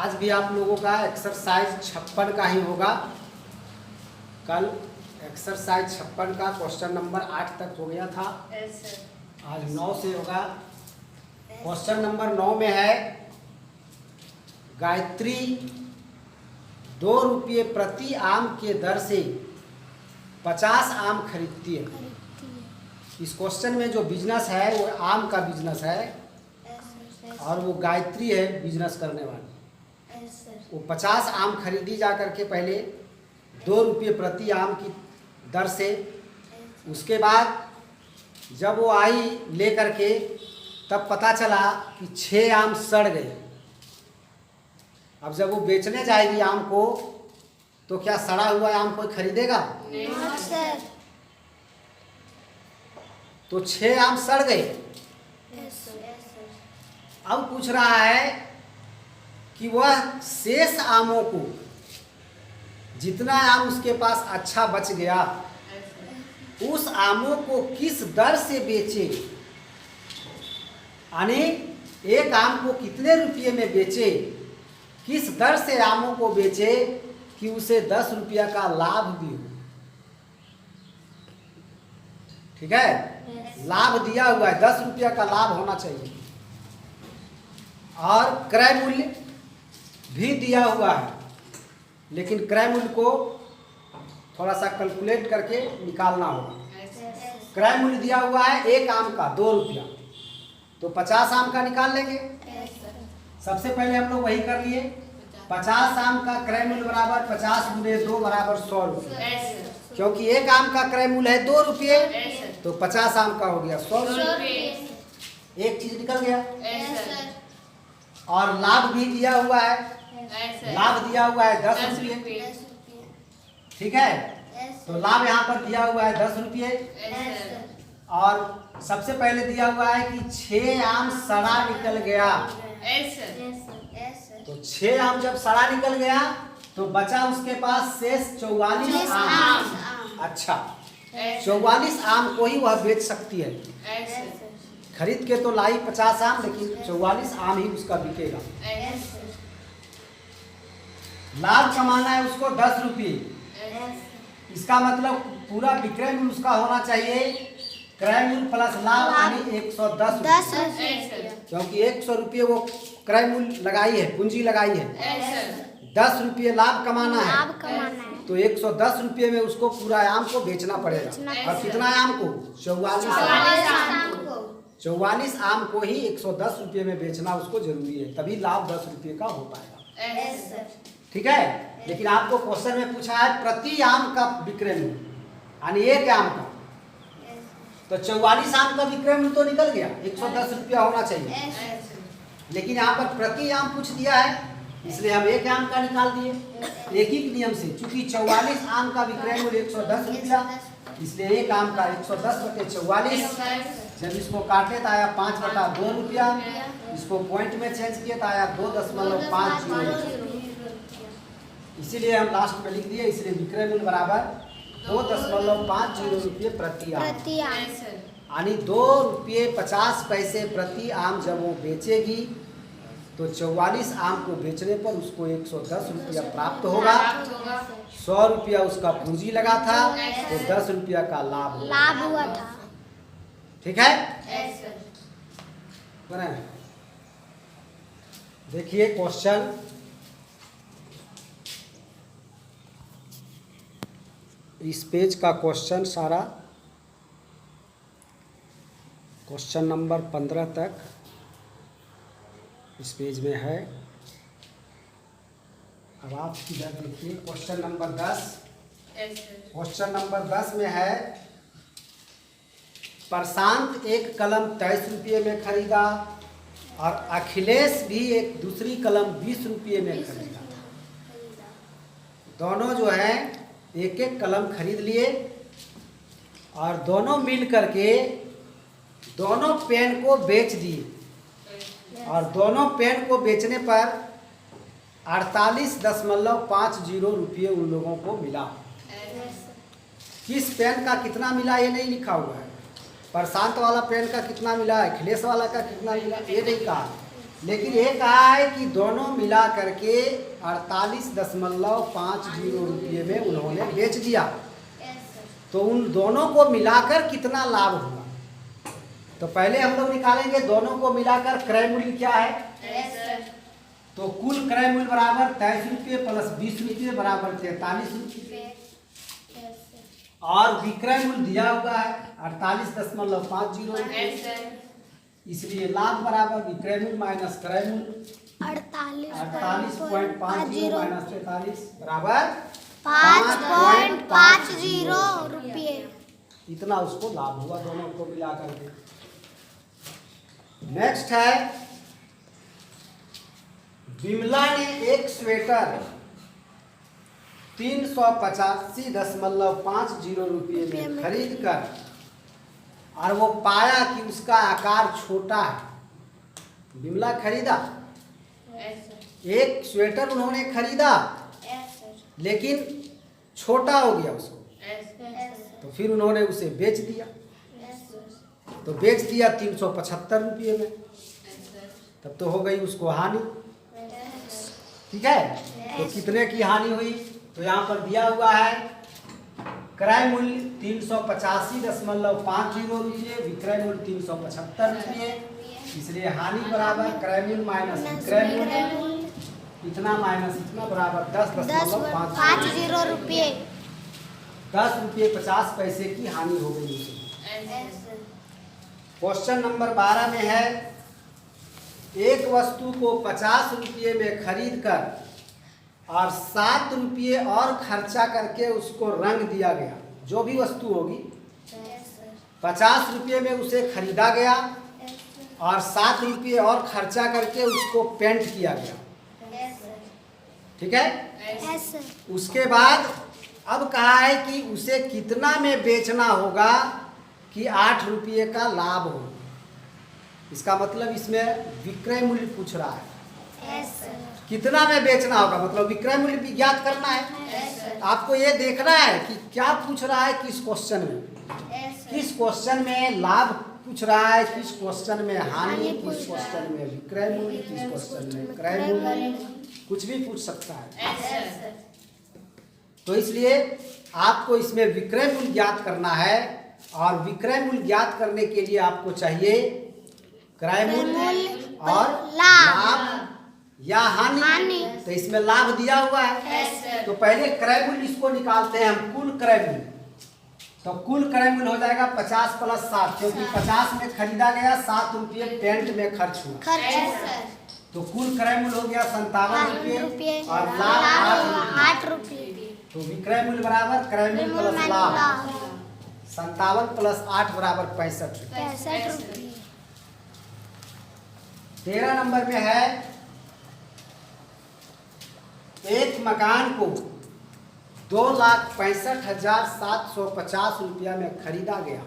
आज भी आप लोगों का एक्सरसाइज 56 का ही होगा। कल एक्सरसाइज 56 का क्वेश्चन नंबर 8 तक हो गया था। आज 9 से होगा। क्वेश्चन नंबर 9 में है गायत्री 2 रुपये प्रति आम के दर से 50 आम खरीदती है। इस क्वेश्चन में जो बिजनेस है वो आम का बिजनेस है और वो गायत्री है बिजनेस करने वाली। वो 50 आम खरीदी जा करके पहले 2 रुपये प्रति आम की दर से। उसके बाद जब वो आई ले करके तब पता चला कि 6 आम सड़ गए। अब जब वो बेचने जाएगी आम को तो क्या सड़ा हुआ आम कोई खरीदेगा? नहीं सर। तो 6 आम सड़ गए। अब पूछ रहा है कि वह शेष आमों को, जितना आम उसके पास अच्छा बच गया, उस आमों को किस दर से बेचे, यानी एक आम को कितने रुपये में बेचे, किस दर से आमों को बेचे कि उसे 10 रुपया का लाभ भी हो। ठीक है, लाभ दिया हुआ है, 10 रुपया का लाभ होना चाहिए और क्रय मूल्य भी दिया हुआ है, लेकिन क्रय मूल्य को थोड़ा सा कैलकुलेट करके निकालना होगा। क्रय मूल्य दिया हुआ है एक आम का 2 रुपया, तो 50 आम का निकाल लेंगे। सबसे पहले हम लोग वही कर लिए। 50 आम का क्रय मूल्य बराबर 50 गुने 2 बराबर 100 रुपये, क्योंकि एक आम का क्रय मूल्य है 2 रुपये, तो 50 आम का हो गया 100 रुपये। एक चीज निकल गया। और लाभ भी दिया हुआ है, लाभ दिया हुआ है 10 रुपये। ठीक है, तो लाभ यहाँ पर दिया हुआ है 10 रुपये। और सबसे पहले दिया हुआ है कि 6 आम सड़ा निकल गया। तो 6 आम जब सड़ा निकल गया तो बचा उसके पास शेष 44 आम। अच्छा, 44 आम को ही वह बेच सकती है। खरीद के तो लाई 50 आम, लेकिन 44 आम ही उसका बिकेगा। लाभ कमाना है उसको 10 रुपये। इसका मतलब पूरा विक्रय मूल्य उसका होना चाहिए क्रय मूल्य प्लस लाभ, यानी 110 रुपये, क्योंकि 100 रुपये वो क्रय मूल्य लगाई है, पूंजी लगाई है। 10 रुपये लाभ कमाना है, तो 110 रुपये में उसको पूरा आम को बेचना पड़ेगा। और कितना आम को? 44 आम को ही 110 रुपये में बेचना उसको जरूरी है, तभी लाभ 10 रुपये का हो पाएगा। ठीक है, लेकिन आपको क्वेश्चन में पूछा है प्रति आम का विक्रय मूल्य, यानी एक आम का, तो 44 आम का विक्रय मूल्य तो निकल गया, 110 रुपया होना चाहिए। लेकिन यहाँ पर प्रति आम पूछ दिया है, इसलिए हम एक आम का निकाल दिए एक ही नियम से। चूंकि 44 आम का विक्रय मूल्य 110 रुपया, इसलिए एक आम का 110 बटे 44। जब इसको काटे तो आया 5/2 रुपया, इसको पॉइंट में चेंज किया तो आया 2.50। इसीलिए हम लास्ट में लिख दिए। इसलिए विक्रय मूल्य बराबर 2.50 रुपये प्रति आम, यानी 2 रुपये 50 पैसे प्रति आम जब वो बेचेगी तो 44 आम को बेचने पर उसको 110 रुपया प्राप्त होगा। 100 रुपया उसका पूंजी लगा था, तो 10 रुपया का लाभ हुआ था। ठीक है, देखिए क्वेश्चन इस पेज का क्वेश्चन सारा, क्वेश्चन नंबर 15 तक इस पेज में है। अब आप इधर देखिए क्वेश्चन नंबर 10। क्वेश्चन नंबर 10 में है प्रशांत एक कलम 23 रुपये में खरीदा और अखिलेश भी एक दूसरी कलम 20 रुपये में खरीदा। दोनों जो है एक एक कलम खरीद लिए और दोनों मिल करके दोनों पेन को बेच दिए और दोनों पेन को बेचने पर 48.50 रुपये उन लोगों को मिला। किस पेन का कितना मिला ये नहीं लिखा हुआ है। प्रशांत वाला पेन का कितना मिला, अखिलेश वाला का कितना मिला ये नहीं कहा। लेकिन ये कहा है कि दोनों मिला करके 48.50 रुपये में उन्होंने बेच दिया। तो उन दोनों को मिलाकर कितना लाभ हुआ? तो पहले हम लोग निकालेंगे दोनों को मिलाकर क्रय मूल्य क्या है। तो कुल क्रय मूल्य बराबर 23 रुपये प्लस 20 रुपये बराबर 43 रुपये, और विक्रय मूल्य दिया हुआ है 48.50, इसलिए लाभ बराबर विक्रय मूल्य माइनस क्रय मूल्य 48.50 माइनस 43 बराबर 5.50 रुपये। इतना उसको लाभ हुआ दोनों को मिला करके। नेक्स्ट है, विमला ने एक स्वेटर 385.50 रुपये में खरीद कर और वो पाया कि उसका आकार छोटा है। विमला खरीदा, एक स्वेटर उन्होंने खरीदा लेकिन छोटा हो गया उसको, तो फिर उन्होंने उसे बेच दिया। तो बेच दिया 375 रुपये में, तब तो हो गई उसको हानि। ठीक है, तो कितने की हानि हुई? तो यहाँ पर दिया हुआ है क्रय मूल्य 385.50 रुपये, विक्रय मूल्य 375 रुपये, इसलिए हानि बराबर क्रय मूल्य माइनस विक्रय मूल्य, इतना माइनस इतना बराबर 10.50 रुपये। 10 रुपये 50 पैसे की हानि हो गई उसे। क्वेश्चन नंबर 12 में है, एक वस्तु को 50 रुपये में खरीद कर और 7 रुपये और खर्चा करके उसको रंग दिया गया। जो भी वस्तु होगी 50 रुपये में उसे खरीदा गया और 7 रुपये और खर्चा करके उसको पेंट किया गया। ठीक है, उसके बाद अब कहा है कि उसे कितना में बेचना होगा कि 8 रुपये का लाभ हो। इसका मतलब इसमें विक्रय मूल्य पूछ रहा है, कितना में बेचना होगा, मतलब विक्रय मूल्य भी ज्ञात करना है। आपको ये देखना है कि क्या पूछ रहा है, किस क्वेश्चन में, किस क्वेश्चन में लाभ पूछ रहा है, किस क्वेश्चन में हानि, किस क्वेश्चन में विक्रय मूल्य, किस क्वेश्चन में क्रय मूल्य, कुछ भी पूछ सकता है। तो इसलिए आपको इसमें विक्रय मूल्य ज्ञात करना है, और विक्रय मूल्य ज्ञात करने के लिए आपको चाहिए क्रय मूल्य और लाभ या हानि। तो इसमें लाभ दिया हुआ है, तो पहले क्रय मूल्य इसको निकालते हैं हम, कुल क्रय मूल्य। तो कुल क्रय मूल्य हो जाएगा 50 प्लस 7, क्योंकि 50 में खरीदा गया, 7 रुपये पेंट में खर्च हुआ, तो कुल क्रय मूल्य हो गया 57 रुपये और लाभ 8 रुपये। तो विक्रय मूल्य बराबर क्रय मूल्य प्लस लाभ, 57 प्लस 8 बराबर 65 रुपये। 13 नंबर में है, एक मकान को 2,65,750 रुपया में खरीदा गया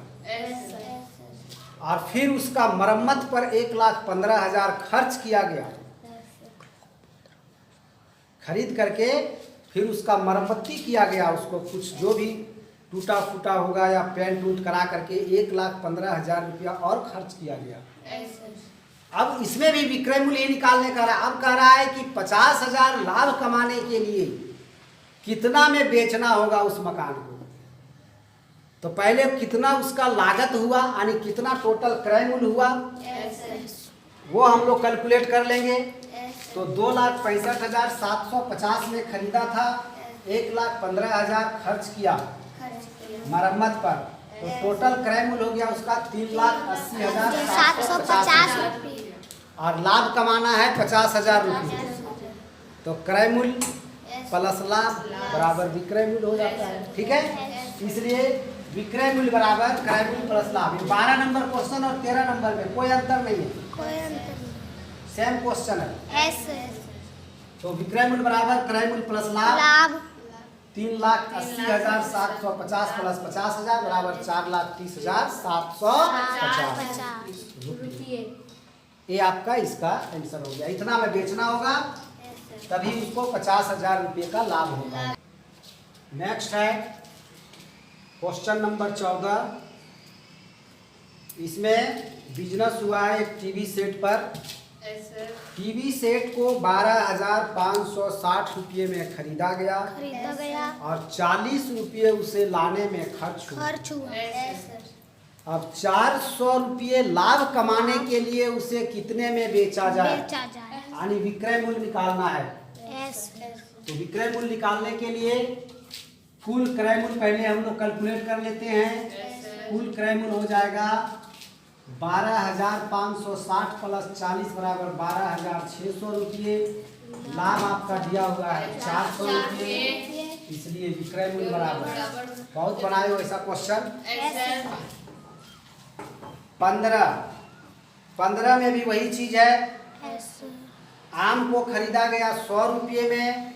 और फिर उसका मरम्मत पर 1,15,000 खर्च किया गया। खरीद करके फिर उसका मरम्मती किया गया, उसको कुछ जो भी टूटा फूटा होगा या पेंट उंट करा करके 1,15,000 रुपया और खर्च किया गया। अब इसमें भी विक्रय मूल्य निकालने का रहा। अब कह रहा है कि 50,000 लाभ कमाने के लिए कितना में बेचना होगा उस मकान को। तो पहले कितना उसका लागत हुआ, यानी कितना टोटल क्रय मूल्य हुआ, वो हम लोग कैलकुलेट कर लेंगे। तो 2,65,750 में खरीदा था, 1,15,000 खर्च किया मरम्मत पर, तो टोटल क्रय मूल्य हो गया उसका 3,80,750 रुपये, और लाभ कमाना है 50,000 रुपये। तो क्रय मूल्य प्लस लाभ बराबर विक्रय मूल्य हो जाता है। ठीक है, इसलिए विक्रय मूल्य बराबर क्रय मूल्य प्लस लाभ। 12 नंबर क्वेश्चन और 13 नंबर में कोई अंतर नहीं है, सेम क्वेश्चन है। तो विक्रय मूल्य बराबर क्रय मूल्य प्लस लाभ 3,80,750 प्लस 50,000 बराबर 4,30,750 रुपये। ये आपका इसका आंसर हो गया। इतना में बेचना होगा, तभी उसको 50,000 रुपये का लाभ होगा। नेक्स्ट है क्वेश्चन नंबर 14। इसमें बिजनेस हुआ है एक टीवी सेट पर टीवी सेट को 12,560 रुपये में खरीदा गया और 40 रुपये उसे लाने में खर्च हुआ। अब 400 रुपये लाभ कमाने के लिए उसे कितने में बेचा जाए, यानी विक्रय मूल्य निकालना है। तो विक्रय मूल्य निकालने के लिए कुल क्रय मूल्य पहले हम लोग कैलकुलेट कर लेते हैं। कुल क्रय मूल्य हो जाएगा 12,560 प्लस 40 बराबर 12,600 रुपये। लाभ आपका दिया हुआ है 400 रुपये, इसलिए विक्रय मूल्य बराबर, बहुत बनाए हो ऐसा क्वेश्चन। 15 में भी वही चीज है। आम को खरीदा गया 100 रुपये में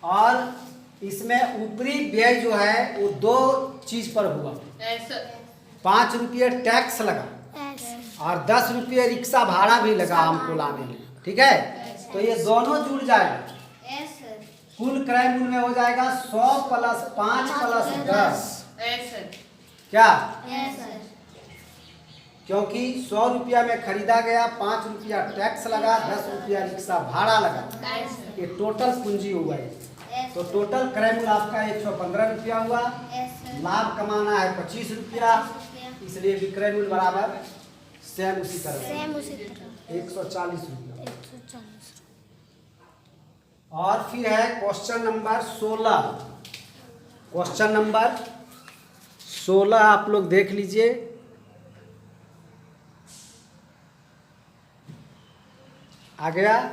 और इसमें ऊपरी व्यय जो है वो 2 चीज पर हुआ। 5 रुपये टैक्स लगा और 10 रुपये रिक्शा भाड़ा भी लगा आम को लाने में, ठीक है। तो ये दोनों जुड़ जाएगा। कुल क्रय मूल्य में हो जाएगा 100 प्लस 5 प्लस 10 क्या, क्योंकि 100 रुपया में खरीदा गया, 5 रुपया टैक्स लगा, 10 रुपया रिक्शा भाड़ा लगा, ये टोटल पूंजी हुआ है। तो टोटल क्रय मूल्य आपका 115 रुपया हुआ। लाभ कमाना है 25 रुपया, इसलिए विक्रय मूल्य बराबर सेम उसी तरह 140 रुपया। और फिर है क्वेश्चन नंबर 16। क्वेश्चन नंबर 16 आप लोग देख लीजिए। आ गया,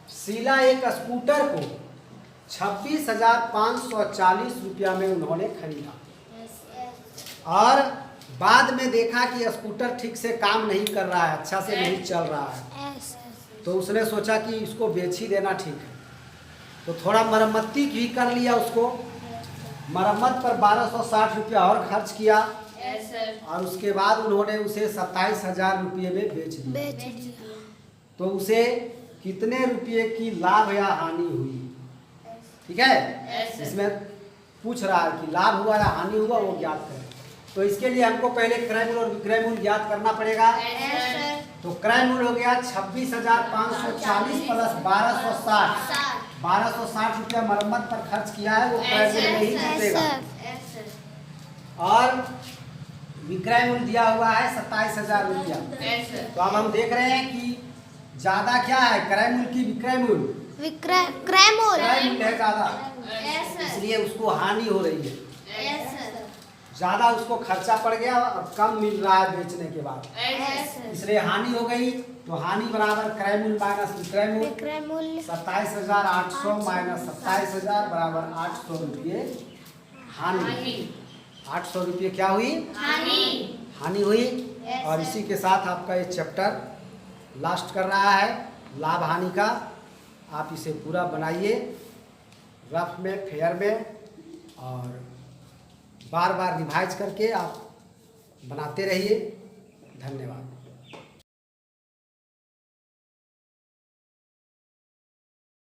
शीला एक स्कूटर को 26,540 रुपया में उन्होंने खरीदा और बाद में देखा कि स्कूटर ठीक से काम नहीं कर रहा है, अच्छा से नहीं चल रहा है, तो उसने सोचा कि इसको बेच ही देना ठीक है। तो थोड़ा मरम्मती भी कर लिया, उसको मरम्मत पर 1260 रुपया और खर्च किया और उसके बाद उन्होंने उसे 27,000 रुपये में बेच दिया। तो उसे कितने रुपये की लाभ या हानि हुई, ठीक है। इसमें पूछ रहा है कि लाभ हुआ या हानि हुआ, वो ज्ञात करें। तो इसके लिए हमको पहले क्रय मूल्य और विक्रय मूल्य ज्ञात करना पड़ेगा। तो क्रय मूल्य हो गया 26,540 प्लस 1260 रुपया मरम्मत पर खर्च किया है, वो क्रय मूल्य में ही जुटेगा। और विक्रय मूल्य दिया हुआ है 27,000 रुपया। तो अब हम देख रहे हैं कि ज्यादा क्या है, क्रय मूल्य की विक्रय मूल्य? क्रय मूल्य है ज्यादा, इसलिए उसको हानि हो रही है। ज्यादा उसको खर्चा पड़ गया और कम मिल रहा है बेचने के बाद, इसलिए हानि हो गई। तो हानि बराबर क्रय मूल्य माइनस विक्रय मूल्य। 27,800 माइनस 27,000 बराबर 800 रुपये हानि। 800 रुपये क्या हुई? हानि हुई। और इसी के साथ आपका ये चैप्टर लास्ट कर रहा है लाभ हानि का। आप इसे पूरा बनाइए रफ में, फेयर में, और बार बार रिवाइज करके आप बनाते रहिए। धन्यवाद।